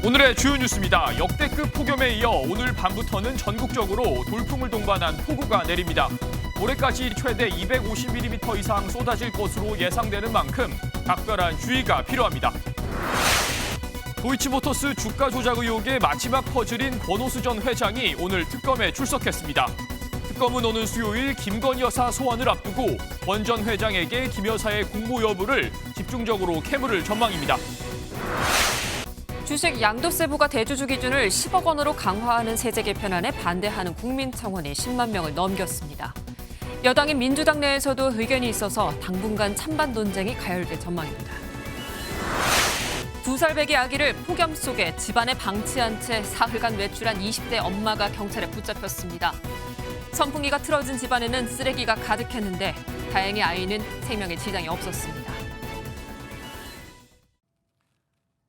오늘의 주요 뉴스입니다. 역대급 폭염에 이어 오늘 밤부터는 전국적으로 돌풍을 동반한 폭우가 내립니다. 올해까지 최대 250mm 이상 쏟아질 것으로 예상되는 만큼 각별한 주의가 필요합니다. 도이치모터스 주가 조작 의혹의 마지막 퍼즐인 권오수 전 회장이 오늘 특검에 출석했습니다. 특검은 오는 수요일 김건희 여사 소환을 앞두고 권 전 회장에게 김 여사의 공모 여부를 집중적으로 캐물을 전망입니다. 주식 양도세부가 대주주 기준을 10억 원으로 강화하는 세제 개편안에 반대하는 국민청원이 10만 명을 넘겼습니다. 여당인 민주당 내에서도 의견이 있어서 당분간 찬반 논쟁이 가열될 전망입니다. 2살배기 아기를 폭염 속에 집안에 방치한 채 사흘간 외출한 20대 엄마가 경찰에 붙잡혔습니다. 선풍기가 틀어진 집안에는 쓰레기가 가득했는데 다행히 아이는 생명에 지장이 없었습니다.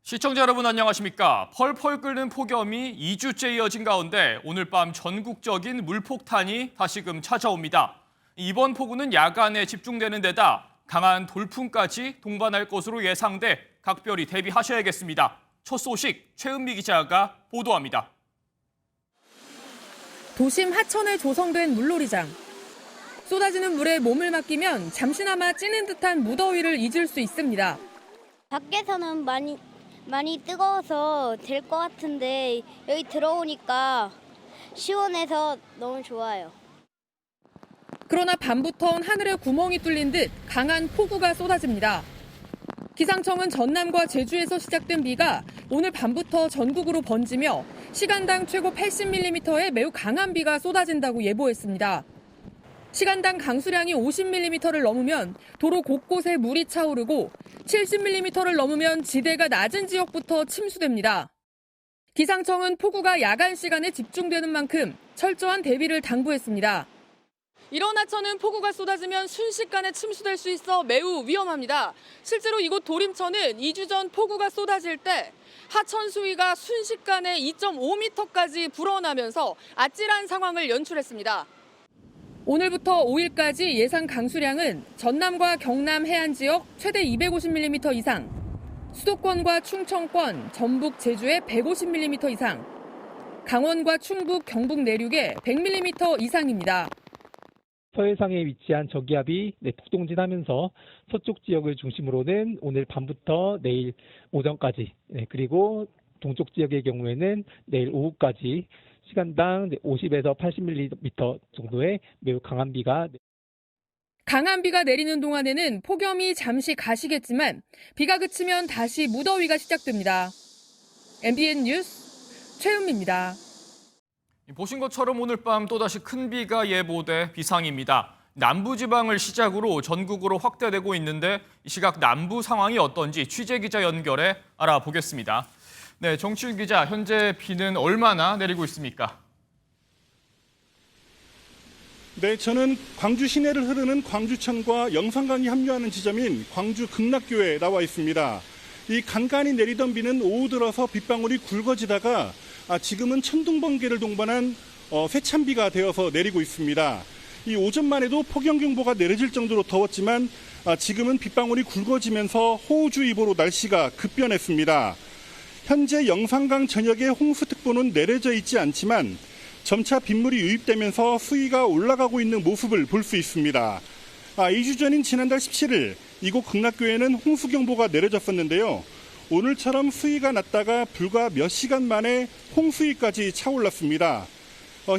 시청자 여러분 안녕하십니까? 펄펄 끓는 폭염이 2주째 이어진 가운데 오늘 밤 전국적인 물폭탄이 다시금 찾아옵니다. 이번 폭우는 야간에 집중되는 데다 강한 돌풍까지 동반할 것으로 예상돼 각별히 대비하셔야겠습니다. 첫 소식 최은미 기자가 보도합니다. 도심 하천에 조성된 물놀이장. 쏟아지는 물에 몸을 맡기면 잠시나마 찌는 듯한 무더위를 잊을 수 있습니다. 밖에서는 많이 뜨거워서 될 것 같은데 여기 들어오니까 시원해서 너무 좋아요. 그러나 밤부턴 하늘에 구멍이 뚫린 듯 강한 폭우가 쏟아집니다. 기상청은 전남과 제주에서 시작된 비가 오늘 밤부터 전국으로 번지며 시간당 최고 80mm의 매우 강한 비가 쏟아진다고 예보했습니다. 시간당 강수량이 50mm를 넘으면 도로 곳곳에 물이 차오르고 70mm를 넘으면 지대가 낮은 지역부터 침수됩니다. 기상청은 폭우가 야간 시간에 집중되는 만큼 철저한 대비를 당부했습니다. 이런 하천은 폭우가 쏟아지면 순식간에 침수될 수 있어 매우 위험합니다. 실제로 이곳 도림천은 2주 전 폭우가 쏟아질 때 하천 수위가 순식간에 2.5m까지 불어나면서 아찔한 상황을 연출했습니다. 오늘부터 5일까지 예상 강수량은 전남과 경남 해안 지역 최대 250mm 이상, 수도권과 충청권, 전북, 제주에 150mm 이상, 강원과 충북, 경북 내륙에 100mm 이상입니다. 서해상에 위치한 저기압이 북동진하면서 서쪽 지역을 중심으로는 오늘 밤부터 내일 오전까지, 그리고 동쪽 지역의 경우에는 내일 오후까지 시간당 50에서 80mm 정도의 매우 강한 비가 내리는 동안에는 폭염이 잠시 가시겠지만 비가 그치면 다시 무더위가 시작됩니다. MBN 뉴스 최은미입니다. 보신 것처럼 오늘 밤 또다시 큰 비가 예보돼 비상입니다. 남부지방을 시작으로 전국으로 확대되고 있는데 이 시각 남부 상황이 어떤지 취재기자 연결해 알아보겠습니다. 네, 정치윤 기자, 현재 비는 얼마나 내리고 있습니까? 네, 저는 광주 시내를 흐르는 광주천과 영산강이 합류하는 지점인 광주 극락교에 나와 있습니다. 이 간간히 내리던 비는 오후 들어서 빗방울이 굵어지다가 지금은 천둥번개를 동반한 세찬비가 되어서 내리고 있습니다. 이 오전만 해도 폭염경보가 내려질 정도로 더웠지만 지금은 빗방울이 굵어지면서 호우주의보로 날씨가 급변했습니다. 현재 영산강 전역에 홍수특보는 내려져 있지 않지만 점차 빗물이 유입되면서 수위가 올라가고 있는 모습을 볼 수 있습니다. 2주 전인 지난달 17일 이곳 극락교에는 홍수경보가 내려졌었는데요. 오늘처럼 수위가 낮다가 불과 몇 시간 만에 홍수위까지 차올랐습니다.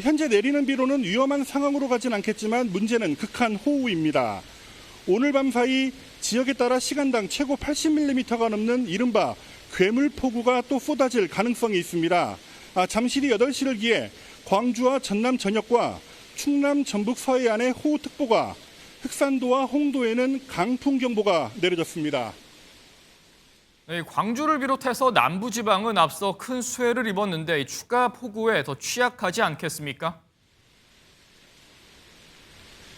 현재 내리는 비로는 위험한 상황으로 가진 않겠지만 문제는 극한 호우입니다. 오늘 밤 사이 지역에 따라 시간당 최고 80mm가 넘는 이른바 괴물폭우가 또 쏟아질 가능성이 있습니다. 잠시 뒤 8시를 기해 광주와 전남 전역과 충남 전북 서해안에 호우특보가, 흑산도와 홍도에는 강풍경보가 내려졌습니다. 네, 광주를 비롯해서 남부지방은 앞서 큰 수해를 입었는데 추가 폭우에 더 취약하지 않겠습니까?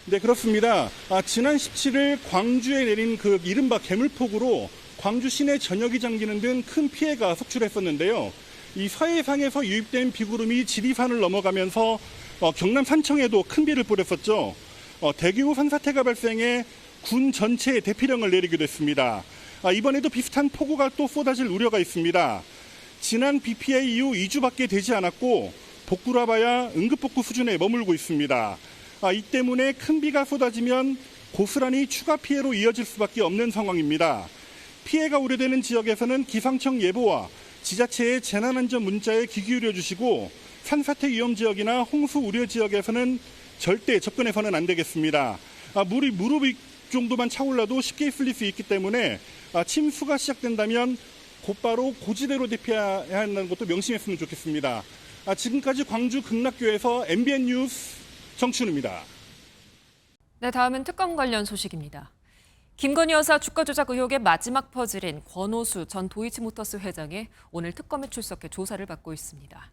네, 그렇습니다. 지난 17일 광주에 내린 그 이른바 괴물폭우로 광주 시내 전역이 잠기는 등 큰 피해가 속출했었는데요. 이 서해상에서 유입된 비구름이 지리산을 넘어가면서 경남 산청에도 큰 비를 뿌렸었죠. 대규모 산사태가 발생해 군 전체에 대피령을 내리기도 했습니다. 이번에도 비슷한 폭우가 또 쏟아질 우려가 있습니다. 지난 비 피해 이후 2주밖에 되지 않았고 복구라 봐야 응급복구 수준에 머물고 있습니다. 이 때문에 큰 비가 쏟아지면 고스란히 추가 피해로 이어질 수밖에 없는 상황입니다. 피해가 우려되는 지역에서는 기상청 예보와 지자체의 재난안전 문자에 귀 기울여 주시고 산사태 위험 지역이나 홍수 우려 지역에서는 절대 접근해서는 안 되겠습니다. 물이 무릎 정도만 차올라도 쉽게 쓸릴 수 있기 때문에 침수가 시작된다면 곧바로 고지대로 대피해야 한다는 것도 명심했으면 좋겠습니다. 지금까지 광주 극락교에서 MBN 뉴스 정춘우입니다. 네, 다음은 특검 관련 소식입니다. 김건희 여사 주가 조작 의혹의 마지막 퍼즐인 권오수 전 도이치모터스 회장이 오늘 특검에 출석해 조사를 받고 있습니다.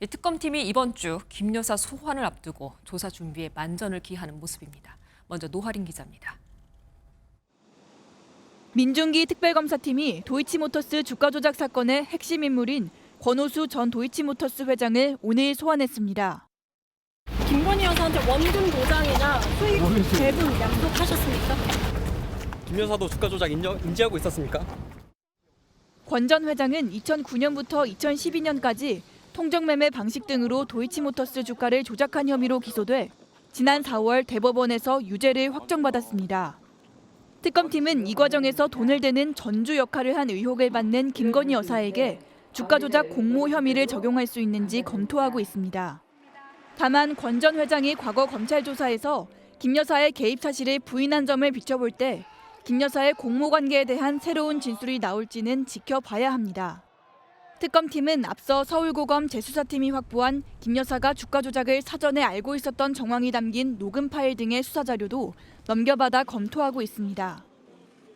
이 특검팀이 이번 주 김 여사 소환을 앞두고 조사 준비에 만전을 기하는 모습입니다. 먼저 노하린 기자입니다. 민중기 특별검사팀이 도이치모터스 주가 조작 사건의 핵심 인물인 권오수 전 도이치모터스 회장을 오늘 소환했습니다. 김건희 여사한테 원금 보장이나 수익 배분 약속하셨습니까? 김 여사도 주가 조작 인지하고 있었습니까? 권 전 회장은 2009년부터 2012년까지 통정매매 방식 등으로 도이치모터스 주가를 조작한 혐의로 기소돼 지난 4월 대법원에서 유죄를 확정받았습니다. 특검팀은 이 과정에서 돈을 대는 전주 역할을 한 의혹을 받는 김건희 여사에게 주가 조작 공모 혐의를 적용할 수 있는지 검토하고 있습니다. 다만 권 전 회장이 과거 검찰 조사에서 김 여사의 개입 사실을 부인한 점을 비춰볼 때 김 여사의 공모 관계에 대한 새로운 진술이 나올지는 지켜봐야 합니다. 특검팀은 앞서 서울고검 재수사팀이 확보한 김 여사가 주가 조작을 사전에 알고 있었던 정황이 담긴 녹음 파일 등의 수사 자료도 넘겨받아 검토하고 있습니다.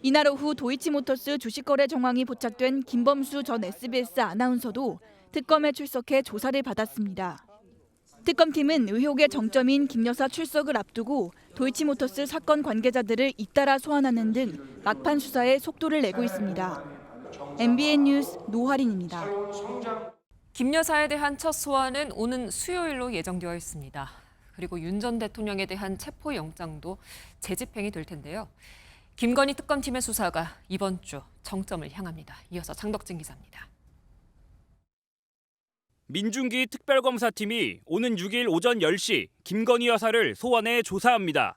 이날 오후 도이치모터스 주식거래 정황이 포착된 김범수 전 SBS 아나운서도 특검에 출석해 조사를 받았습니다. 특검팀은 의혹의 정점인 김 여사 출석을 앞두고 도이치모터스 사건 관계자들을 잇따라 소환하는 등 막판 수사에 속도를 내고 있습니다. MBN 뉴스 노하린입니다. 김 여사에 대한 첫 소환은 오는 수요일로 예정되어 있습니다. 그리고 윤 전 대통령에 대한 체포영장도 재집행이 될 텐데요. 김건희 특검팀의 수사가 이번 주 정점을 향합니다. 이어서 장덕진 기자입니다. 민중기 특별검사팀이 오는 6일 오전 10시 김건희 여사를 소환해 조사합니다.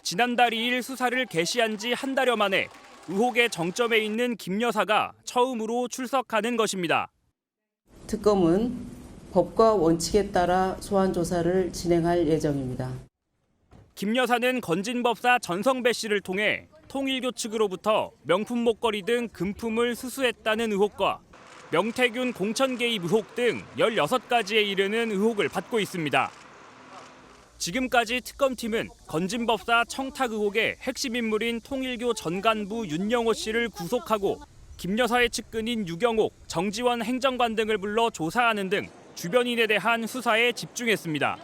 지난달 2일 수사를 개시한 지 한 달여 만에 의혹의 정점에 있는 김 여사가 처음으로 출석하는 것입니다. 특검은 법과 원칙에 따라 소환 조사를 진행할 예정입니다. 김 여사는 건진법사 전성배 씨를 통해 통일교 측으로부터 명품 목걸이 등 금품을 수수했다는 의혹과 명태균 공천 개입 의혹 등 16가지에 이르는 의혹을 받고 있습니다. 지금까지 특검팀은 건진법사 청탁 의혹의 핵심 인물인 통일교 전 간부 윤영호 씨를 구속하고 김 여사의 측근인 유경옥, 정지원 행정관 등을 불러 조사하는 등 주변인에 대한 수사에 집중했습니다.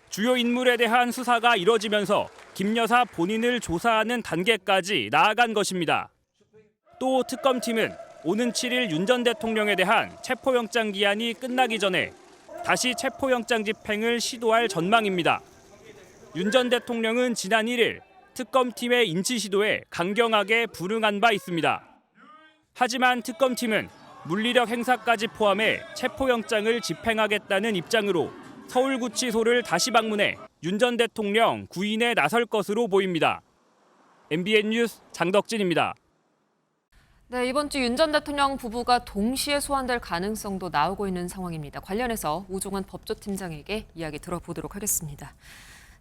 주요 인물에 대한 수사가 이뤄지면서 김 여사 본인을 조사하는 단계까지 나아간 것입니다. 또 특검팀은 오는 7일 윤 전 대통령에 대한 체포영장 기한이 끝나기 전에 다시 체포영장 집행을 시도할 전망입니다. 윤 전 대통령은 지난 1일 특검팀의 인치 시도에 강경하게 불응한 바 있습니다. 하지만 특검팀은 물리력 행사까지 포함해 체포영장을 집행하겠다는 입장으로 서울구치소를 다시 방문해 윤 전 대통령 구인에 나설 것으로 보입니다. MBN 뉴스 장덕진입니다. 네, 이번 주 윤 전 대통령 부부가 동시에 소환될 가능성도 나오고 있는 상황입니다. 관련해서 우종환 법조팀장에게 이야기 들어보도록 하겠습니다.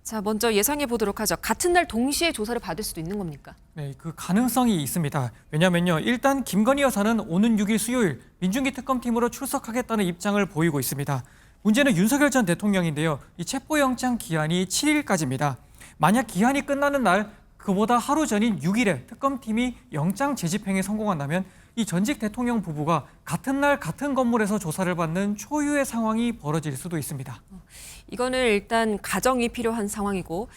자, 먼저 예상해 보도록 하죠. 같은 날 동시에 조사를 받을 수도 있는 겁니까? 네, 그 가능성이 있습니다. 왜냐면요, 일단 김건희 여사는 오는 6일 수요일 민중기 특검팀으로 출석하겠다는 입장을 보이고 있습니다. 문제는 윤석열 전 대통령인데요. 이 체포영장 기한이 7일까지입니다. 만약 기한이 끝나는 날 그보다 하루 전인 6일에 특검팀이 영장 재집행에 성공한다면 이 전직 대통령 부부가 같은 날 같은 건물에서 조사를 받는 초유의 상황이 벌어질 수도 있습니다. 이거는 일단 가정이 필요한 상황이고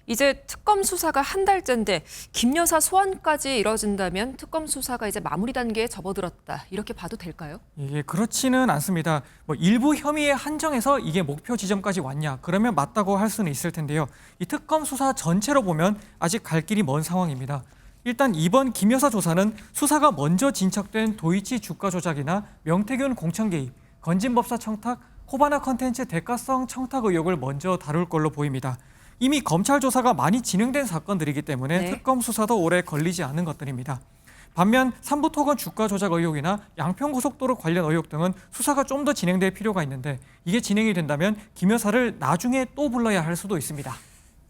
이제 특검 수사가 한 달째인데 김 여사 소환까지 이뤄진다면 특검 수사가 이제 마무리 단계에 접어들었다. 이렇게 봐도 될까요? 이게 그렇지는 않습니다. 일부 혐의에 한정해서 이게 목표 지점까지 왔냐? 그러면 맞다고 할 수는 있을 텐데요. 이 특검 수사 전체로 보면 아직 갈 길이 먼 상황입니다. 일단 이번 김 여사 조사는 수사가 먼저 진척된 도이치 주가 조작이나 명태균 공천 개입, 건진법사 청탁, 코바나 컨텐츠 대가성 청탁 의혹을 먼저 다룰 걸로 보입니다. 이미 검찰 조사가 많이 진행된 사건들이기 때문에 네. 특검 수사도 오래 걸리지 않은 것들입니다. 반면 삼부토건 주가 조작 의혹이나 양평고속도로 관련 의혹 등은 수사가 좀 더 진행될 필요가 있는데 이게 진행이 된다면 김 여사를 나중에 또 불러야 할 수도 있습니다.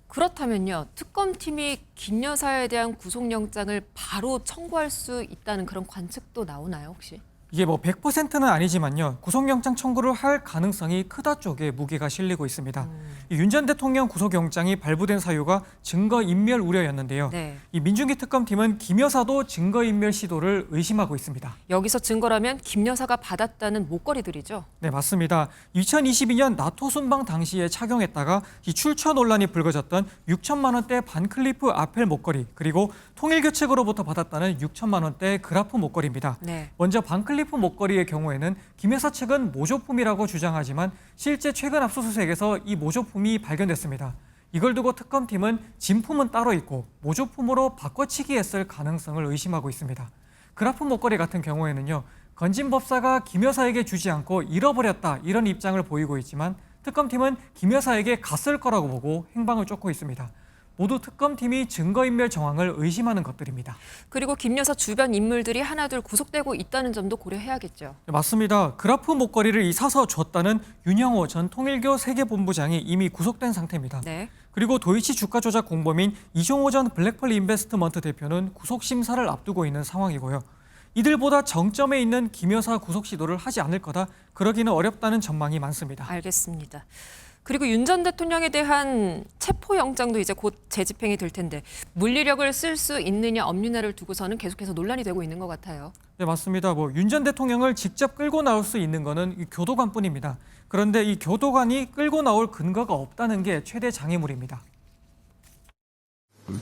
그렇다면요. 특검팀이 김 여사에 대한 구속영장을 바로 청구할 수 있다는 그런 관측도 나오나요, 혹시? 이게 100%는 아니지만요. 구속영장 청구를 할 가능성이 크다 쪽에 무게가 실리고 있습니다. 윤 전 대통령 구속영장이 발부된 사유가 증거인멸 우려였는데요. 네. 이 민중기 특검팀은 김 여사도 증거인멸 시도를 의심하고 있습니다. 여기서 증거라면 김 여사가 받았다는 목걸이들이죠. 네, 맞습니다. 2022년 나토 순방 당시에 착용했다가 이 출처 논란이 불거졌던 6천만 원대 반클리프 아펠 목걸이, 그리고 통일교측으로부터 받았다는 6천만 원대 그라프 목걸이입니다. 네. 먼저 반클리프 목걸이의 경우에는 김 여사 측은 모조품이라고 주장하지만 실제 최근 압수수색에서 이 모조품이 발견됐습니다. 이걸 두고 특검팀은 진품은 따로 있고 모조품으로 바꿔치기했을 가능성을 의심하고 있습니다. 그라프 목걸이 같은 경우에는요, 건진법사가 김 여사에게 주지 않고 잃어버렸다, 이런 입장을 보이고 있지만 특검팀은 김 여사에게 갔을 거라고 보고 행방을 쫓고 있습니다. 모두 특검팀이 증거인멸 정황을 의심하는 것들입니다. 그리고 김 여사 주변 인물들이 하나둘 구속되고 있다는 점도 고려해야겠죠. 네, 맞습니다. 그라프 목걸이를 사서 줬다는 윤영호 전 통일교 세계본부장이 이미 구속된 상태입니다. 네. 그리고 도이치 주가 조작 공범인 이종호 전 블랙펄 인베스트먼트 대표는 구속 심사를 앞두고 있는 상황이고요. 이들보다 정점에 있는 김 여사 구속 시도를 하지 않을 거다, 그러기는 어렵다는 전망이 많습니다. 알겠습니다. 그리고 윤 전 대통령에 대한 체포영장도 이제 곧 재집행이 될 텐데 물리력을 쓸 수 있느냐 없느냐를 두고서는 계속해서 논란이 되고 있는 것 같아요. 네, 맞습니다. 윤 전 대통령을 직접 끌고 나올 수 있는 거는 이 교도관뿐입니다. 그런데 이 교도관이 끌고 나올 근거가 없다는 게 최대 장애물입니다.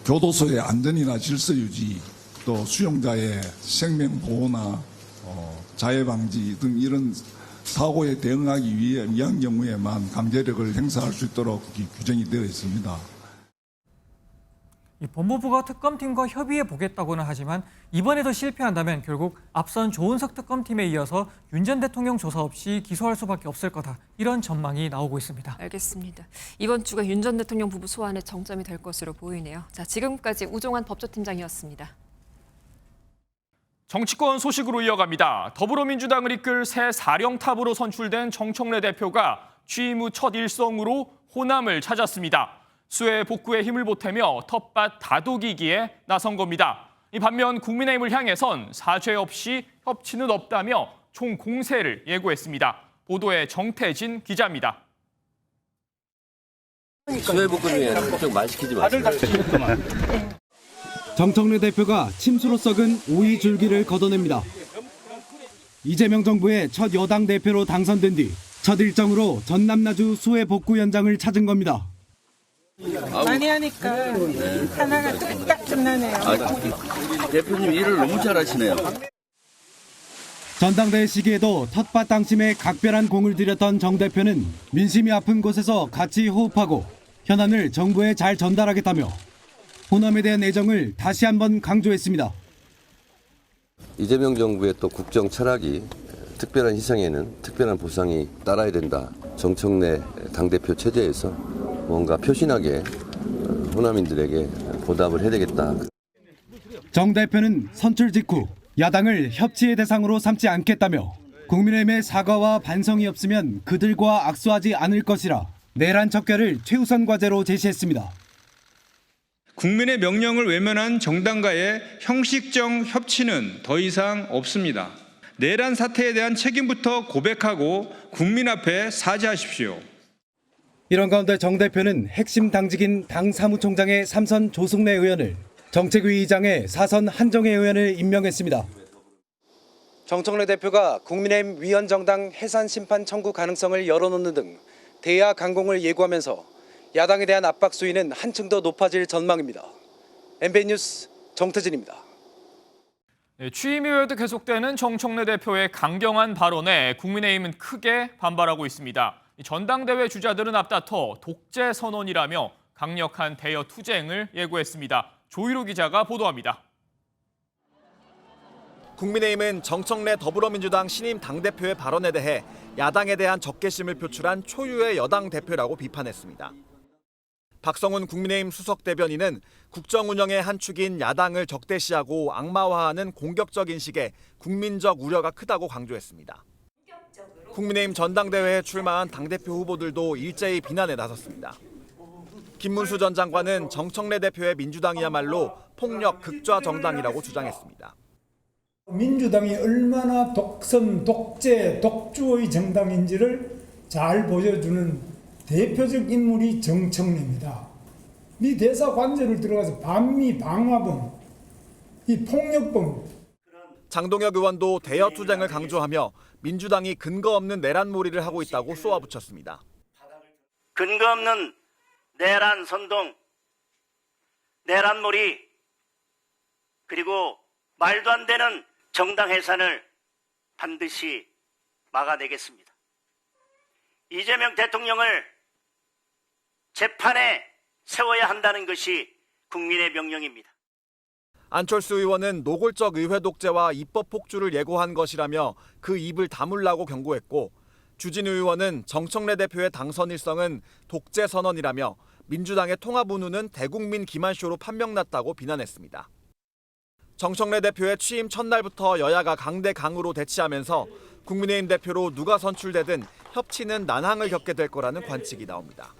교도소의 안전이나 질서 유지, 또 수용자의 생명 보호나 자해 방지 등 이런 사고에 대응하기 위한 경우에만 강제력을 행사할 수 있도록 규정이 되어 있습니다. 이 법무부가 특검팀과 협의해 보겠다고는 하지만 이번에도 실패한다면 결국 앞선 조은석 특검팀에 이어서 윤 전 대통령 조사 없이 기소할 수밖에 없을 거다, 이런 전망이 나오고 있습니다. 알겠습니다. 이번 주가 윤 전 대통령 부부 소환의 정점이 될 것으로 보이네요. 자, 지금까지 우종환 법조팀장이었습니다. 정치권 소식으로 이어갑니다. 더불어민주당을 이끌 새 사령탑으로 선출된 정청래 대표가 취임 후 첫 일성으로 호남을 찾았습니다. 수해 복구에 힘을 보태며 텃밭 다독이기에 나선 겁니다. 반면 국민의힘을 향해선 사죄 없이 협치는 없다며 총공세를 예고했습니다. 보도에 정태진 기자입니다. 수해 복구 중에 좀 말 시키지 마세요. 정청래 대표가 침수로 썩은 오이 줄기를 걷어냅니다. 이재명 정부의 첫 여당 대표로 당선된 뒤 첫 일정으로 전남 나주 수해 복구 현장을 찾은 겁니다. 많이 하니까 하나가 뚝딱 끝나네요. 대표님 일을 너무 잘하시네요. 전당대회 시기에도 텃밭 당심에 각별한 공을 들였던 정 대표는 민심이 아픈 곳에서 같이 호흡하고 현안을 정부에 잘 전달하겠다며 호남에 대한 애정을 다시 한번 강조했습니다. 이재명 정부의 또 국정 철학이 특별한 희생에는 특별한 보상이 따라야 된다. 정청래 당대표 체제에서 뭔가 표신하게 호남인들에게 보답을 해야 되겠다. 정 대표는 선출 직후 야당을 협치의 대상으로 삼지 않겠다며 국민의힘의 사과와 반성이 없으면 그들과 악수하지 않을 것이라 내란 척결을 최우선 과제로 제시했습니다. 국민의 명령을 외면한 정당과의 형식적 협치는 더 이상 없습니다. 내란 사태에 대한 책임부터 고백하고 국민 앞에 사죄하십시오. 이런 가운데 정 대표는 핵심 당직인 당 사무총장의 3선 조승래 의원을 정책위 의장에 4선 한정혜 의원을 임명했습니다. 정청래 대표가 국민의힘 위헌정당 해산 심판 청구 가능성을 열어놓는 등 대야 강공을 예고하면서 야당에 대한 압박 수위는 한층 더 높아질 전망입니다. MBN 뉴스 정태진입니다. 취임 이후에도 계속되는 정청래 대표의 강경한 발언에 국민의힘은 크게 반발하고 있습니다. 전당대회 주자들은 앞다퉈 독재 선언이라며 강력한 대여 투쟁을 예고했습니다. 조희로 기자가 보도합니다. 국민의힘은 정청래 더불어민주당 신임 당대표의 발언에 대해 야당에 대한 적개심을 표출한 초유의 여당 대표라고 비판했습니다. 박성훈 국민의힘 수석 대변인은 국정 운영의 한 축인 야당을 적대시하고 악마화하는 공격적인 식의 국민적 우려가 크다고 강조했습니다. 국민의힘 전당대회에 출마한 당대표 후보들도 일제히 비난에 나섰습니다. 김문수 전 장관은 정청래 대표의 민주당이야말로 폭력 극좌 정당이라고 주장했습니다. 민주당이 얼마나 독선, 독재, 독주의 정당인지를 잘 보여주는 대표적 인물이 정청래입니다. 이 대사 관저를 들어가서 반미 방화범, 이 폭력범. 장동혁 의원도 대여 투쟁을 강조하며 민주당이 근거 없는 내란몰이를 하고 있다고 쏘아붙였습니다. 근거 없는 내란 선동, 내란몰이, 그리고 말도 안 되는 정당 해산을 반드시 막아내겠습니다. 이재명 대통령을 재판에 세워야 한다는 것이 국민의 명령입니다. 안철수 의원은 노골적 의회 독재와 입법 폭주를 예고한 것이라며 그 입을 다물라고 경고했고, 주진우 의원은 정청래 대표의 당선 일성은 독재 선언이라며 민주당의 통합 운운은 대국민 기만쇼로 판명났다고 비난했습니다. 정청래 대표의 취임 첫날부터 여야가 강대강으로 대치하면서 국민의힘 대표로 누가 선출되든 협치는 난항을 겪게 될 거라는 관측이 나옵니다.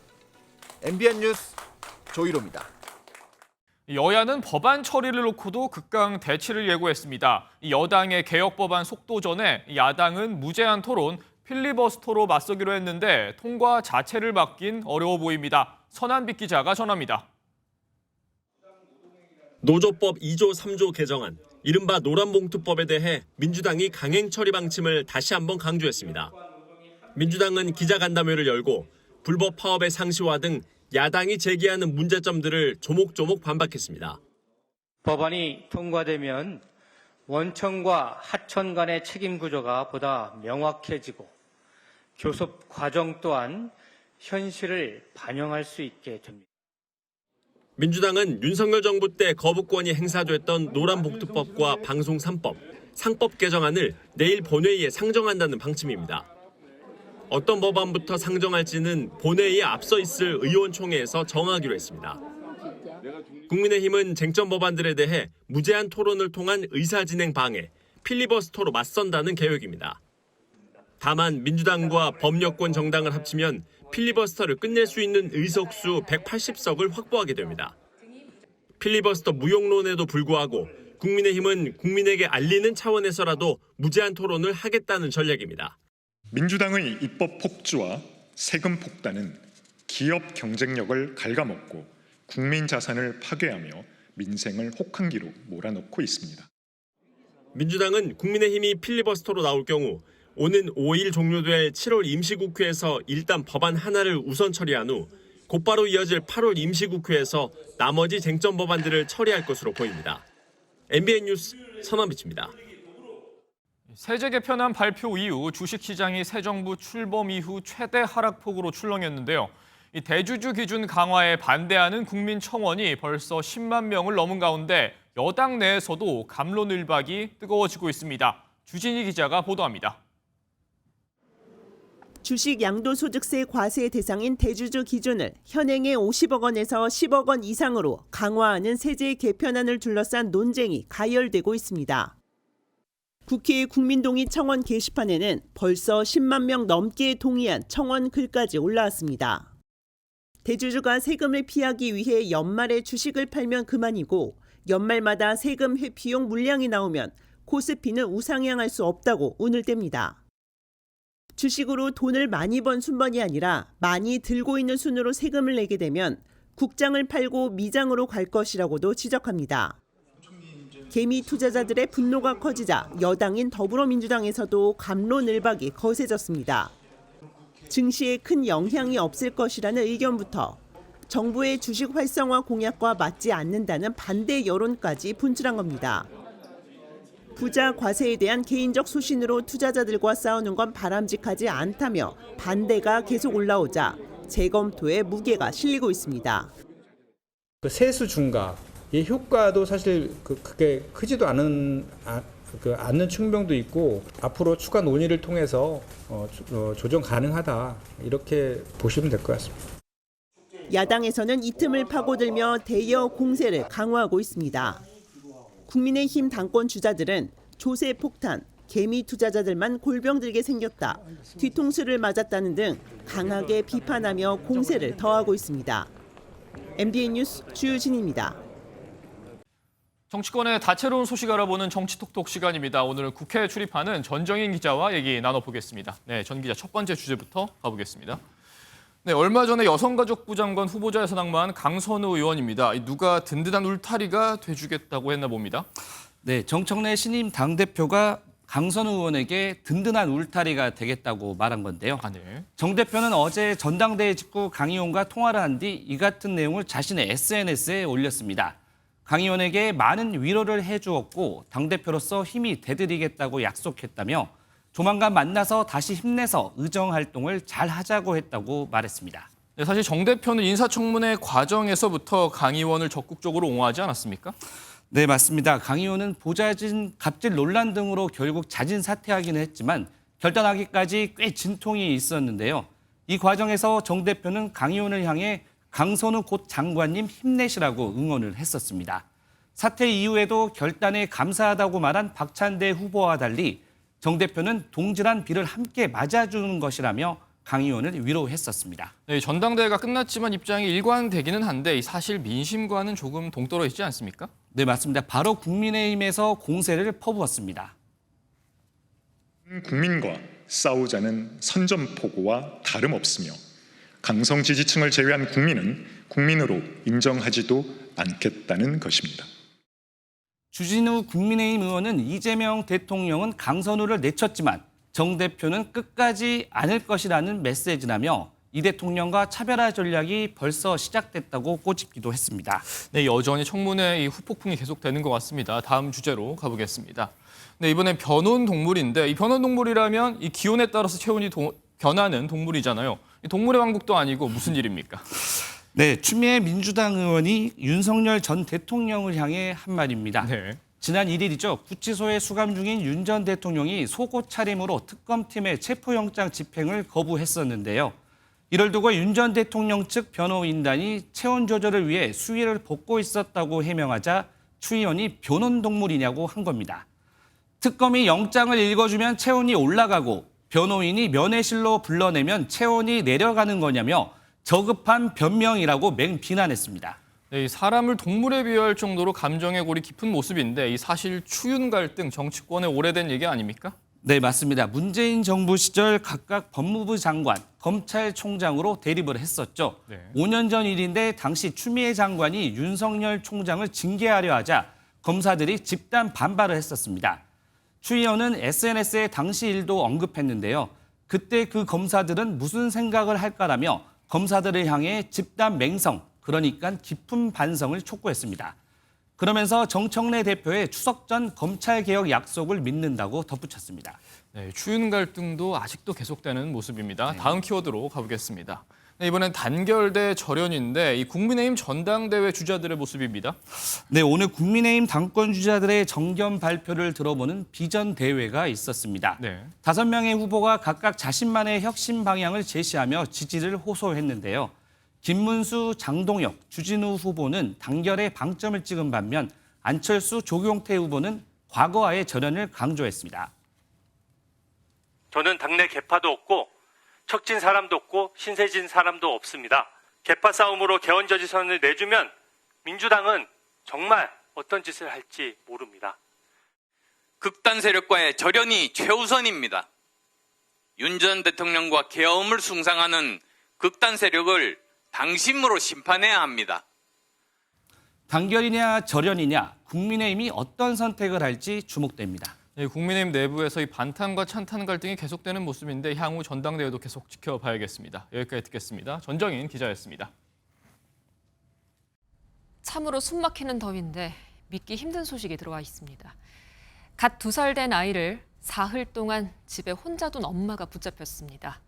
MBN 뉴스 조희로입니다. 여야는 법안 처리를 놓고도 극강 대치를 예고했습니다. 여당의 개혁 법안 속도전에 야당은 무제한 토론, 필리버스터로 맞서기로 했는데 통과 자체를 막긴 어려워 보입니다. 선한빛 기자가 전합니다. 노조법 2조 3조 개정안, 이른바 노란봉투법에 대해 민주당이 강행 처리 방침을 다시 한번 강조했습니다. 민주당은 기자간담회를 열고 불법 파업의 상시화 등 야당이 제기하는 문제점들을 조목조목 반박했습니다. 법안이 통과되면 원청과 하청 간의 책임 구조가 보다 명확해지고 교섭 과정 또한 현실을 반영할 수 있게 됩니다. 민주당은 윤석열 정부 때 거부권이 행사됐던 노란봉투법과 방송 3법, 상법 개정안을 내일 본회의에 상정한다는 방침입니다. 어떤 법안부터 상정할지는 본회의에 앞서 있을 의원총회에서 정하기로 했습니다. 국민의힘은 쟁점 법안들에 대해 무제한 토론을 통한 의사진행 방해, 필리버스터로 맞선다는 계획입니다. 다만 민주당과 범여권 정당을 합치면 필리버스터를 끝낼 수 있는 의석수 180석을 확보하게 됩니다. 필리버스터 무용론에도 불구하고 국민의힘은 국민에게 알리는 차원에서라도 무제한 토론을 하겠다는 전략입니다. 민주당의 입법 폭주와 세금 폭탄은 기업 경쟁력을 갉아먹고 국민 자산을 파괴하며 민생을 혹한기로 몰아넣고 있습니다. 민주당은 국민의힘이 필리버스터로 나올 경우 오는 5일 종료될 7월 임시국회에서 일단 법안 하나를 우선 처리한 후 곧바로 이어질 8월 임시국회에서 나머지 쟁점 법안들을 처리할 것으로 보입니다. MBN 뉴스 선한빛입니다. 세제 개편안 발표 이후 주식시장이 새 정부 출범 이후 최대 하락폭으로 출렁였는데요. 이 대주주 기준 강화에 반대하는 국민청원이 벌써 10만 명을 넘은 가운데 여당 내에서도 갑론을박이 뜨거워지고 있습니다. 주진희 기자가 보도합니다. 주식 양도소득세 과세 대상인 대주주 기준을 현행의 50억 원에서 10억 원 이상으로 강화하는 세제 개편안을 둘러싼 논쟁이 가열되고 있습니다. 국회 국민동의 청원 게시판에는 벌써 10만 명 넘게 동의한 청원 글까지 올라왔습니다. 대주주가 세금을 피하기 위해 연말에 주식을 팔면 그만이고 연말마다 세금 회피용 물량이 나오면 코스피는 우상향할 수 없다고 운을 뗍니다. 주식으로 돈을 많이 번 순번이 아니라 많이 들고 있는 순으로 세금을 내게 되면 국장을 팔고 미장으로 갈 것이라고도 지적합니다. 개미 투자자들의 분노가 커지자 여당인 더불어민주당에서도 갑론을박이 거세졌습니다. 증시에 큰 영향이 없을 것이라는 의견부터 정부의 주식 활성화 공약과 맞지 않는다는 반대 여론까지 분출한 겁니다. 부자 과세에 대한 개인적 소신으로 투자자들과 싸우는 건 바람직하지 않다며 반대가 계속 올라오자 재검토에 무게가 실리고 있습니다. 그 세수 중과의 효과도 사실 그게 크지도 않은 측면도 있고 앞으로 추가 논의를 통해서 조정 가능하다 이렇게 보시면 될 것 같습니다. 야당에서는 이 틈을 파고들며 대여 공세를 강화하고 있습니다. 국민의힘 당권 주자들은 조세 폭탄, 개미 투자자들만 골병들게 생겼다, 뒤통수를 맞았다는 등 강하게 비판하며 공세를 더하고 있습니다. MBN 뉴스 주유진입니다. 정치권의 다채로운 소식 알아보는 정치톡톡 시간입니다. 오늘 국회에 출입하는 전정인 기자와 얘기 나눠보겠습니다. 네, 전 기자 첫 번째 주제부터 가보겠습니다. 네, 얼마 전에 여성가족부 장관 후보자에 선악마한 강선우 의원입니다. 누가 든든한 울타리가 돼주겠다고 했나 봅니다. 네, 정청래 신임 당대표가 강선우 의원에게 든든한 울타리가 되겠다고 말한 건데요. 네. 정 대표는 어제 전당대회 직후 강 의원과 통화를 한 뒤 이 같은 내용을 자신의 SNS에 올렸습니다. 강 의원에게 많은 위로를 해주었고 당대표로서 힘이 되드리겠다고 약속했다며 조만간 만나서 다시 힘내서 의정활동을 잘 하자고 했다고 말했습니다. 네, 사실 정 대표는 인사청문회 과정에서부터 강 의원을 적극적으로 옹호하지 않았습니까? 네, 맞습니다. 강 의원은 보좌진 갑질 논란 등으로 결국 자진 사퇴하기는 했지만 결단하기까지 꽤 진통이 있었는데요. 이 과정에서 정 대표는 강 의원을 향해 강선우 곧 장관님 힘내시라고 응원을 했었습니다. 사퇴 이후에도 결단에 감사하다고 말한 박찬대 후보와 달리 정 대표는 동질한 비를 함께 맞아주는 것이라며 강 의원을 위로했었습니다. 네, 전당대회가 끝났지만 입장이 일관되기는 한데 사실 민심과는 조금 동떨어지지 않습니까? 네, 맞습니다. 바로 국민의힘에서 공세를 퍼부었습니다. 국민과 싸우자는 선전포고와 다름없으며 강성 지지층을 제외한 국민은 국민으로 인정하지도 않겠다는 것입니다. 주진우 국민의힘 의원은 이재명 대통령은 강선우를 내쳤지만 정 대표는 끝까지 않을 것이라는 메시지라며 이 대통령과 차별화 전략이 벌써 시작됐다고 꼬집기도 했습니다. 네, 여전히 청문회 이 후폭풍이 계속되는 것 같습니다. 다음 주제로 가보겠습니다. 네, 이번엔 변온 동물인데 이 변온 동물이라면 이 기온에 따라서 체온이 변하는 동물이잖아요. 동물의 왕국도 아니고 무슨 일입니까? 네, 추미애 민주당 의원이 윤석열 전 대통령을 향해 한 말입니다. 네. 지난 1일이죠. 구치소에 수감 중인 윤 전 대통령이 속옷 차림으로 특검팀의 체포영장 집행을 거부했었는데요. 이를 두고 윤 전 대통령 측 변호인단이 체온 조절을 위해 수의를 벗고 있었다고 해명하자 추 의원이 변온동물이냐고 한 겁니다. 특검이 영장을 읽어주면 체온이 올라가고 변호인이 면회실로 불러내면 체온이 내려가는 거냐며 저급한 변명이라고 맹비난했습니다. 네, 사람을 동물에 비유할 정도로 감정의 골이 깊은 모습인데 이 사실 추윤 갈등 정치권의 오래된 얘기 아닙니까? 네, 맞습니다. 문재인 정부 시절 각각 법무부 장관, 검찰총장으로 대립을 했었죠. 네. 5년 전 일인데 당시 추미애 장관이 윤석열 총장을 징계하려 하자 검사들이 집단 반발을 했었습니다. 추 의원은 SNS에 당시 일도 언급했는데요. 그때 그 검사들은 무슨 생각을 할까라며 검사들을 향해 집단 맹성, 그러니까 깊은 반성을 촉구했습니다. 그러면서 정청래 대표의 추석 전 검찰개혁 약속을 믿는다고 덧붙였습니다. 네, 추윤 갈등도 아직도 계속되는 모습입니다. 네. 다음 키워드로 가보겠습니다. 네, 이번엔 단결 대 절연인데 이 국민의힘 전당대회 주자들의 모습입니다. 네, 오늘 국민의힘 당권 주자들의 정견 발표를 들어보는 비전 대회가 있었습니다. 네. 5명의 후보가 각각 자신만의 혁신 방향을 제시하며 지지를 호소했는데요. 김문수, 장동혁, 주진우 후보는 단결에 방점을 찍은 반면 안철수, 조경태 후보는 과거와의 절연을 강조했습니다. 저는 당내 계파도 없고 척진 사람도 없고 신세진 사람도 없습니다. 계파 싸움으로 개헌저지선을 내주면 민주당은 정말 어떤 짓을 할지 모릅니다. 극단 세력과의 절연이 최우선입니다. 윤 전 대통령과 계엄을 숭상하는 극단 세력을 당심으로 심판해야 합니다. 단결이냐 절연이냐 국민의힘이 어떤 선택을 할지 주목됩니다. 네, 국민의힘 내부에서 이 반탄과 찬탄 갈등이 계속되는 모습인데 향후 전당대회도 계속 지켜봐야겠습니다. 여기까지 듣겠습니다. 전정인 기자였습니다. 참으로 숨막히는 더위인데 믿기 힘든 소식이 들어와 있습니다. 갓 2살 된 아이를 사흘 동안 집에 혼자 둔 엄마가 붙잡혔습니다.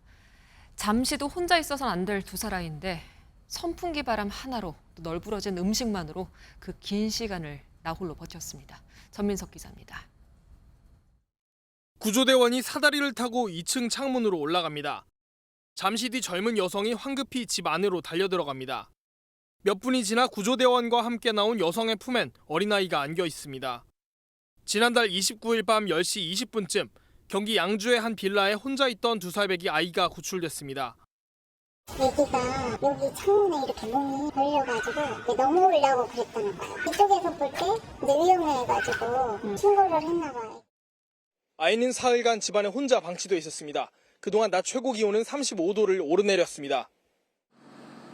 잠시도 혼자 있어서는 안 될 2살 아이인데 선풍기 바람 하나로 또 널브러진 음식만으로 그 긴 시간을 나홀로 버텼습니다. 전민석 기자입니다. 구조대원이 사다리를 타고 2층 창문으로 올라갑니다. 잠시 뒤 젊은 여성이 황급히 집 안으로 달려들어갑니다. 몇 분이 지나 구조대원과 함께 나온 여성의 품엔 어린아이가 안겨 있습니다. 지난달 29일 밤 10시 20분쯤 경기 양주의 한 빌라에 혼자 있던 2살 배기 아이가 구출됐습니다. 애기가 여기 창문에 이렇게 몸이 걸려가지고 넘어오려고 그랬다는 거예요. 이쪽에서 볼 때 이제 위험해가지고 신고를 했나 봐요. 아이는 사흘간 집안에 혼자 방치돼 있었습니다. 그동안 낮 최고 기온은 35도를 오르내렸습니다.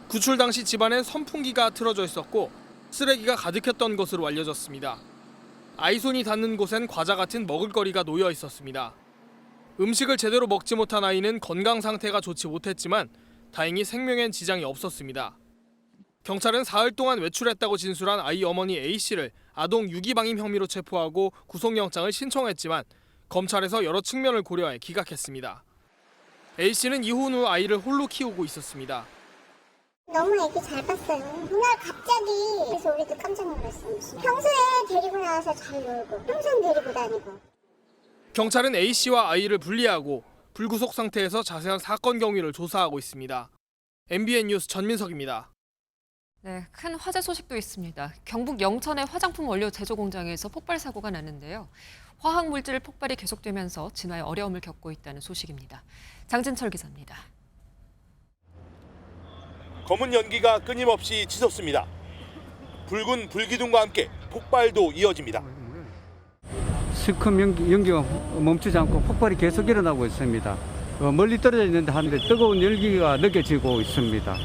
구출 당시 집안에 선풍기가 틀어져 있었고 쓰레기가 가득했던 것으로 알려졌습니다. 아이 손이 닿는 곳엔 과자 같은 먹을거리가 놓여 있었습니다. 음식을 제대로 먹지 못한 아이는 건강 상태가 좋지 못했지만 다행히 생명엔 지장이 없었습니다. 경찰은 사흘 동안 외출했다고 진술한 아이 어머니 A씨를 아동 유기방임 혐의로 체포하고 구속영장을 신청했지만 검찰에서 여러 측면을 고려해 기각했습니다. A씨는 이혼 후 아이를 홀로 키우고 있었습니다. 너무 애기 잘 봤어요. 그날 갑자기 그래서 우리도 깜짝 놀랐어요. 평소에 데리고 나와서 잘 놀고 항상 데리고 다니고. 경찰은 A씨와 아이를 분리하고 불구속 상태에서 자세한 사건 경위를 조사하고 있습니다. MBN 뉴스 전민석입니다. 네, 큰 화재 소식도 있습니다. 경북 영천의 화장품 원료 제조 공장에서 폭발 사고가 났는데요. 화학 물질 폭발이 계속되면서 진화에 어려움을 겪고 있다는 소식입니다. 장진철 기자입니다. 검은 연기가 끊임없이 치솟습니다. 붉은 불기둥과 함께 폭발도 이어집니다. 시큰 연기가 멈추지 않고 폭발이 계속 일어나고 있습니다. 멀리 떨어져 있는데 한데 뜨거운 열기가 느껴지고 있습니다.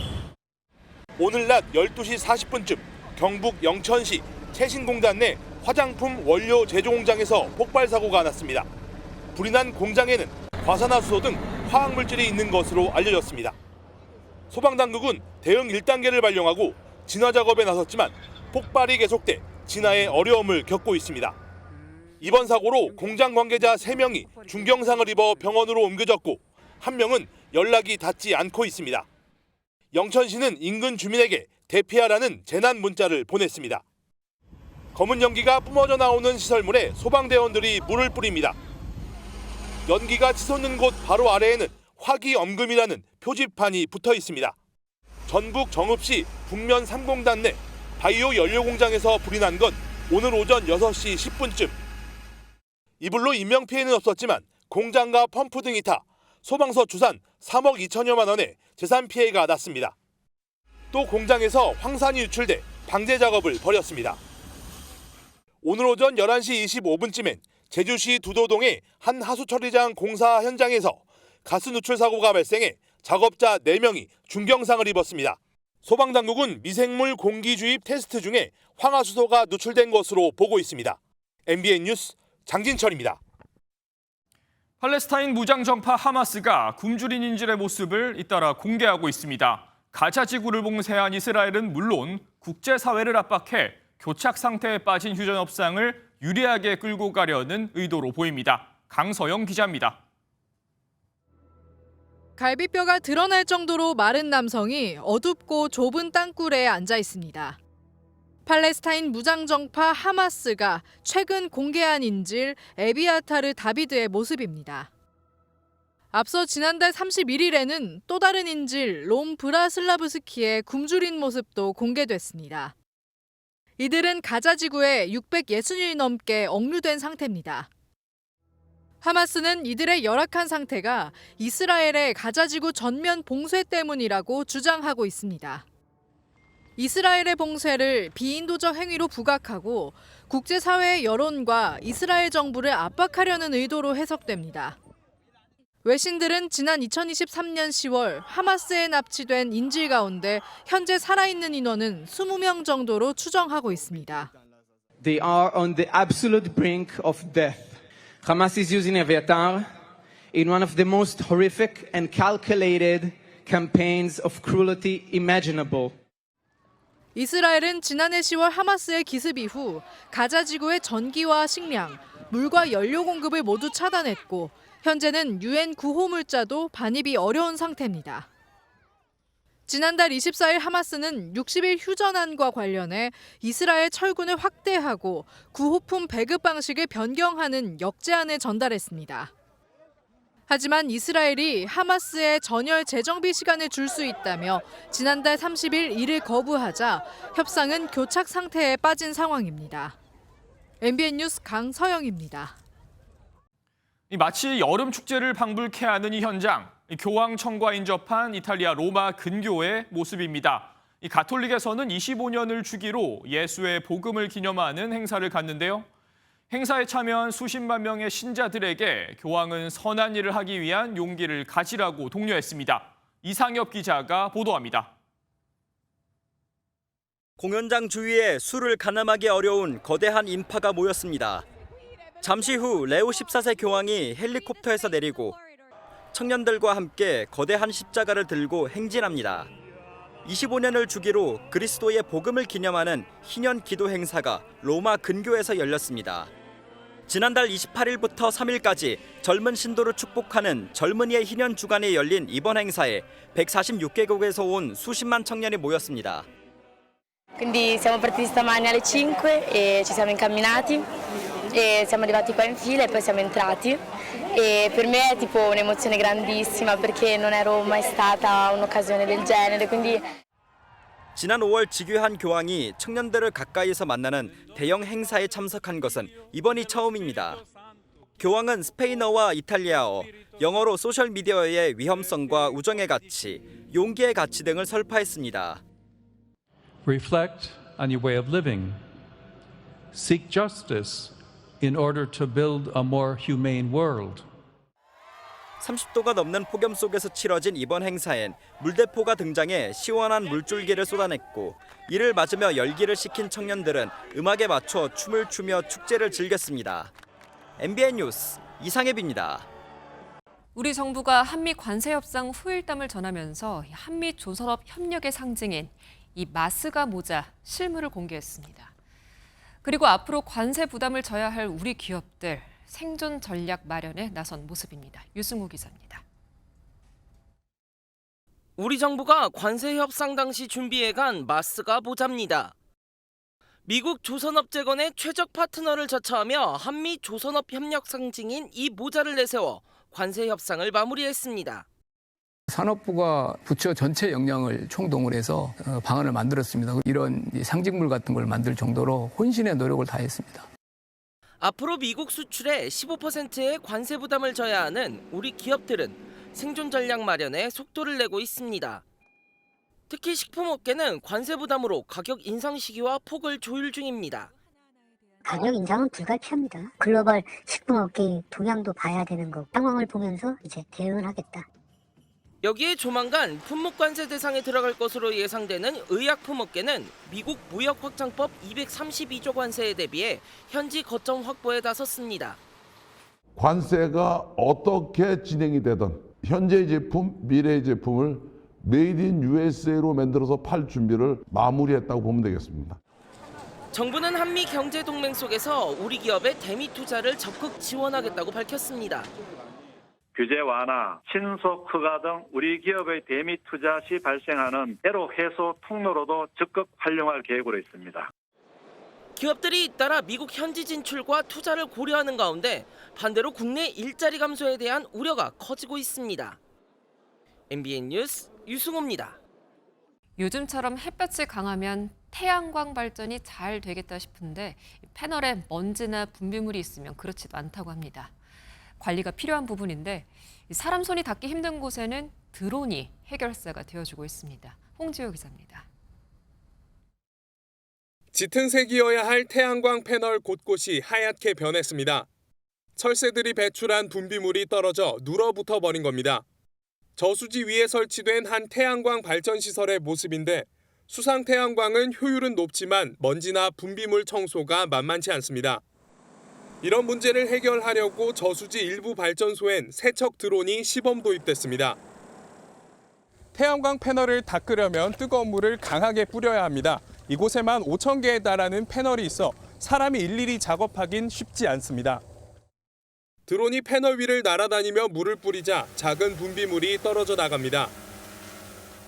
오늘 낮 12시 40분쯤 경북 영천시 최신공단 내 화장품 원료 제조 공장에서 폭발 사고가 났습니다. 불이 난 공장에는 과산화수소 등 화학물질이 있는 것으로 알려졌습니다. 소방당국은 대응 1단계를 발령하고 진화 작업에 나섰지만 폭발이 계속돼 진화에 어려움을 겪고 있습니다. 이번 사고로 공장 관계자 3명이 중경상을 입어 병원으로 옮겨졌고 1명은 연락이 닿지 않고 있습니다. 영천시는 인근 주민에게 대피하라는 재난 문자를 보냈습니다. 검은 연기가 뿜어져 나오는 시설물에 소방대원들이 물을 뿌립니다. 연기가 치솟는 곳 바로 아래에는 화기엄금이라는 표지판이 붙어 있습니다. 전북 정읍시 북면 3공단 내 바이오 연료 공장에서 불이 난 건 오늘 오전 6시 10분쯤. 이 불로 인명피해는 없었지만 공장과 펌프 등이 타 소방서 추산 3억 2천여만 원의 재산 피해가 났습니다. 또 공장에서 황산이 유출돼 방제 작업을 벌였습니다. 오늘 오전 11시 25분쯤엔 제주시 두도동의 한 하수처리장 공사 현장에서 가스 누출 사고가 발생해 작업자 4명이 중경상을 입었습니다. 소방당국은 미생물 공기 주입 테스트 중에 황화수소가 누출된 것으로 보고 있습니다. MBN 뉴스 장진철입니다. 팔레스타인 무장정파 하마스가 굶주린 인질의 모습을 잇따라 공개하고 있습니다. 가자 지구를 봉쇄한 이스라엘은 물론 국제사회를 압박해 교착 상태에 빠진 휴전협상을 유리하게 끌고 가려는 의도로 보입니다. 강서영 기자입니다. 갈비뼈가 드러날 정도로 마른 남성이 어둡고 좁은 땅굴에 앉아 있습니다. 팔레스타인 무장정파 하마스가 최근 공개한 인질 에비아타르 다비드의 모습입니다. 앞서 지난달 31일에는 또 다른 인질 롬 브라슬라브스키의 굶주린 모습도 공개됐습니다. 이들은 가자 지구에 660일 넘게 억류된 상태입니다. 하마스는 이들의 열악한 상태가 이스라엘의 가자 지구 전면 봉쇄 때문이라고 주장하고 있습니다. 이스라엘의 봉쇄를 비인도적 행위로 부각하고 국제사회의 여론과 이스라엘 정부를 압박하려는 의도로 해석됩니다. 외신들은 지난 2023년 10월 하마스에 납치된 인질 가운데 현재 살아있는 인원은 20명 정도로 추정하고 있습니다. They are on the absolute brink of death. Hamas is using Eviatar in one of the most horrific and calculated campaigns of cruelty imaginable. 이스라엘은 지난해 10월 하마스의 기습 이후 가자 지구의 전기와 식량, 물과 연료 공급을 모두 차단했고 현재는 유엔 구호물자도 반입이 어려운 상태입니다. 지난달 24일 하마스는 60일 휴전안과 관련해 이스라엘 철군을 확대하고 구호품 배급 방식을 변경하는 역제안을 전달했습니다. 하지만 이스라엘이 하마스에 전열 재정비 시간을 줄 수 있다며 지난달 30일 이를 거부하자 협상은 교착 상태에 빠진 상황입니다. MBN 뉴스 강서영입니다. 마치 여름 축제를 방불케 하는 이 현장, 교황청과 인접한 이탈리아 로마 근교의 모습입니다. 이 가톨릭에서는 25년을 주기로 예수의 복음을 기념하는 행사를 갖는데요. 행사에 참여한 수십만 명의 신자들에게 교황은 선한 일을 하기 위한 용기를 가지라고 독려했습니다. 이상엽 기자가 보도합니다. 공연장 주위에 술을 가늠하기 어려운 거대한 인파가 모였습니다. 잠시 후 레오 14세 교황이 헬리콥터에서 내리고 청년들과 함께 거대한 십자가를 들고 행진합니다. 25년을 주기로 그리스도의 복음을 기념하는 희년 기도 행사가 로마 근교에서 열렸습니다. 지난달 28일부터 3일까지 젊은 신도를 축복하는 젊은이의 희년 주간에 열린 이번 행사에 146개국에서 온 수십만 청년이 모였습니다. Quindi siamo partiti stamani alle 5 e ci siamo incamminati e siamo arrivati qua in fila e poi siamo entrati e per me è tipo un'emozione grandissima perché non ero mai stata un'occasione del genere, quindi 지난 5월 직위한 교황이 청년들을 가까이서 만나는 대형 행사에 참석한 것은 이번이 처음입니다. 교황은 스페인어와 이탈리아어, 영어로 소셜미디어의 위험성과 우정의 가치, 용기의 가치 등을 설파했습니다. Reflect on your way of living. Seek justice in order to build a more humane world. 30도가 넘는 폭염 속에서 치러진 이번 행사엔 물대포가 등장해 시원한 물줄기를 쏟아냈고 이를 맞으며 열기를 식힌 청년들은 음악에 맞춰 춤을 추며 축제를 즐겼습니다. MBN 뉴스 이상엽입니다. 우리 정부가 한미 관세 협상 후일담을 전하면서 한미 조선업 협력의 상징인 이 마스가 모자 실물을 공개했습니다. 그리고 앞으로 관세 부담을 져야 할 우리 기업들 생존 전략 마련에 나선 모습입니다. 유승우 기자입니다. 우리 정부가 관세 협상 당시 준비해간 마스가 모자입니다. 미국 조선업재건의 최적 파트너를 자처하며 한미 조선업 협력 상징인 이 모자를 내세워 관세 협상을 마무리했습니다. 산업부가 부처 전체 역량을 총동을 해서 방안을 만들었습니다. 이런 상징물 같은 걸 만들 정도로 혼신의 노력을 다했습니다. 앞으로 미국 수출에 15%의 관세 부담을 져야 하는 우리 기업들은 생존 전략 마련에 속도를 내고 있습니다. 특히 식품업계는 관세 부담으로 가격 인상 시기와 폭을 조율 중입니다. 가격 인상은 불가피합니다. 글로벌 식품업계의 동향도 봐야 되는 거 상황을 보면서 이제 대응을 하겠다. 여기에 조만간 품목관세 대상에 들어갈 것으로 예상되는 의약품업계는 미국 무역확장법 232조 관세에 대비해 현지 거점 확보에 나섰습니다. 관세가 어떻게 진행이 되든 현재의 제품, 미래의 제품을 메이드 인 USA로 만들어서 팔 준비를 마무리했다고 보면 되겠습니다. 정부는 한미 경제 동맹 속에서 우리 기업의 대미 투자를 적극 지원하겠다고 밝혔습니다. 규제 완화, 신속 허가 등 우리 기업의 대미 투자 시 발생하는 애로 해소 통로로도 적극 활용할 계획으로 있습니다. 기업들이 잇따라 미국 현지 진출과 투자를 고려하는 가운데 반대로 국내 일자리 감소에 대한 우려가 커지고 있습니다. MBN 뉴스 유승호입니다. 요즘처럼 햇볕이 강하면 태양광 발전이 잘 되겠다 싶은데 패널에 먼지나 분비물이 있으면 그렇지도 않다고 합니다. 관리가 필요한 부분인데 사람 손이 닿기 힘든 곳에는 드론이 해결사가 되어주고 있습니다. 홍지호 기자입니다. 짙은 색이어야 할 태양광 패널 곳곳이 하얗게 변했습니다. 철새들이 배출한 분비물이 떨어져 눌어붙어 버린 겁니다. 저수지 위에 설치된 한 태양광 발전 시설의 모습인데 수상 태양광은 효율은 높지만 먼지나 분비물 청소가 만만치 않습니다. 이런 문제를 해결하려고 저수지 일부 발전소엔 세척 드론이 시범 도입됐습니다. 태양광 패널을 닦으려면 뜨거운 물을 강하게 뿌려야 합니다. 이곳에만 5,000개에 달하는 패널이 있어 사람이 일일이 작업하긴 쉽지 않습니다. 드론이 패널 위를 날아다니며 물을 뿌리자 작은 분비물이 떨어져 나갑니다.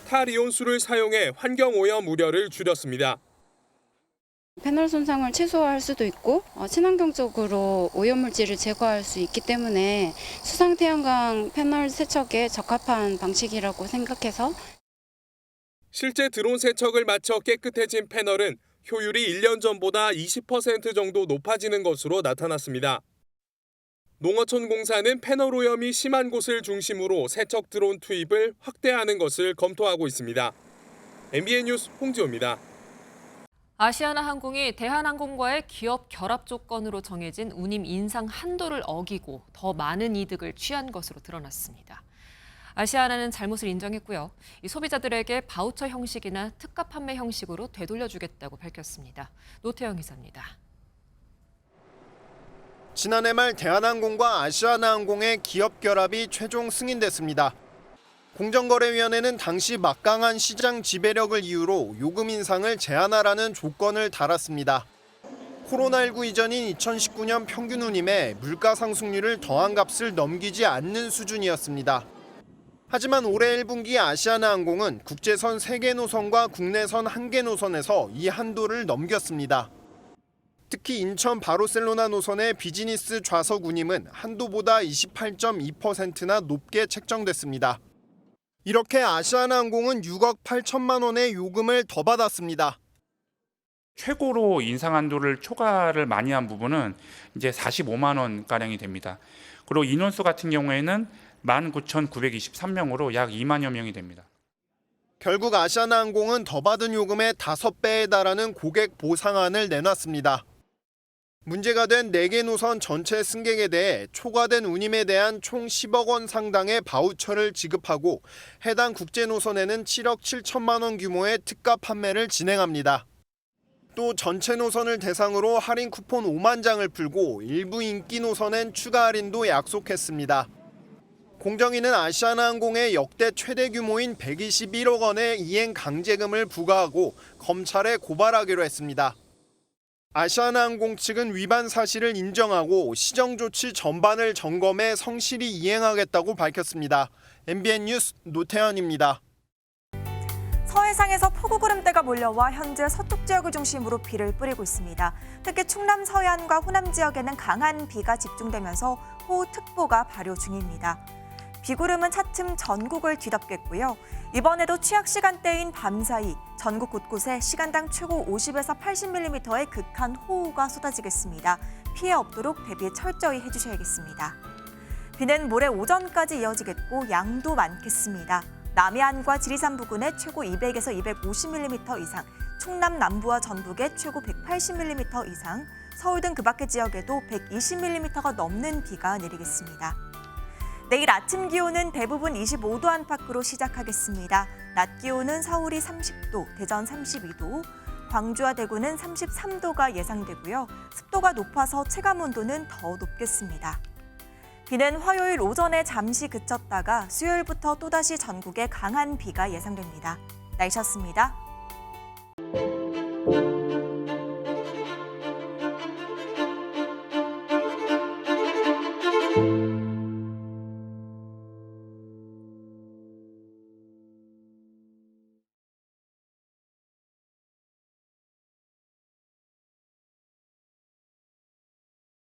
탈이온수를 사용해 환경오염 우려를 줄였습니다. 패널 손상을 최소화할 수도 있고 친환경적으로 오염물질을 제거할 수 있기 때문에 수상 태양광 패널 세척에 적합한 방식이라고 생각해서 실제 드론 세척을 마쳐 깨끗해진 패널은 효율이 1년 전보다 20% 정도 높아지는 것으로 나타났습니다. 농어촌공사는 패널 오염이 심한 곳을 중심으로 세척 드론 투입을 확대하는 것을 검토하고 있습니다. MBN 뉴스 홍지호입니다. 아시아나항공이 대한항공과의 기업 결합 조건으로 정해진 운임 인상 한도를 어기고 더 많은 이득을 취한 것으로 드러났습니다. 아시아나는 잘못을 인정했고요. 이 소비자들에게 바우처 형식이나 특가 판매 형식으로 되돌려주겠다고 밝혔습니다. 노태영 기자입니다. 지난해 말 대한항공과 아시아나항공의 기업 결합이 최종 승인됐습니다. 공정거래위원회는 당시 막강한 시장 지배력을 이유로 요금 인상을 제한하라는 조건을 달았습니다. 코로나19 이전인 2019년 평균 운임에 물가 상승률을 더한 값을 넘기지 않는 수준이었습니다. 하지만 올해 1분기 아시아나항공은 국제선 3개 노선과 국내선 1개 노선에서 이 한도를 넘겼습니다. 특히 인천 바르셀로나 노선의 비즈니스 좌석 운임은 한도보다 28.2%나 높게 책정됐습니다. 이렇게 아시아나항공은 6억 8천만 원의 요금을 더 받았습니다. 최고로 인상 한도를 초과를 많이 한 부분은 이제 45만 원 가량이 됩니다. 그리고 인원수 같은 경우에는 19,923명으로 약 2만여 명이 됩니다. 결국 아시아나항공은 더 받은 요금의 5배에 달하는 고객 보상안을 내놨습니다. 문제가 된 4개 노선 전체 승객에 대해 초과된 운임에 대한 총 10억 원 상당의 바우처를 지급하고 해당 국제 노선에는 7억 7천만 원 규모의 특가 판매를 진행합니다. 또 전체 노선을 대상으로 할인 쿠폰 5만 장을 풀고 일부 인기 노선엔 추가 할인도 약속했습니다. 공정위는 아시아나항공에 역대 최대 규모인 121억 원의 이행 강제금을 부과하고 검찰에 고발하기로 했습니다. 아시아나항공 측은 위반 사실을 인정하고 시정조치 전반을 점검해 성실히 이행하겠다고 밝혔습니다. MBN 뉴스 노태현입니다. 서해상에서 폭우구름대가 몰려와 현재 서쪽 지역을 중심으로 비를 뿌리고 있습니다. 특히 충남 서해안과 호남 지역에는 강한 비가 집중되면서 호우특보가 발효 중입니다. 비구름은 차츰 전국을 뒤덮겠고요. 이번에도 취약 시간대인 밤사이 전국 곳곳에 시간당 최고 50에서 80mm의 극한 호우가 쏟아지겠습니다. 피해 없도록 대비 철저히 해주셔야겠습니다. 비는 모레 오전까지 이어지겠고 양도 많겠습니다. 남해안과 지리산 부근에 최고 200에서 250mm 이상, 충남 남부와 전북에 최고 180mm 이상, 서울 등 그 밖의 지역에도 120mm가 넘는 비가 내리겠습니다. 내일 아침 기온은 대부분 25도 안팎으로 시작하겠습니다. 낮 기온은 서울이 30도, 대전 32도, 광주와 대구는 33도가 예상되고요. 습도가 높아서 체감온도는 더 높겠습니다. 비는 화요일 오전에 잠시 그쳤다가 수요일부터 또다시 전국에 강한 비가 예상됩니다. 날씨였습니다.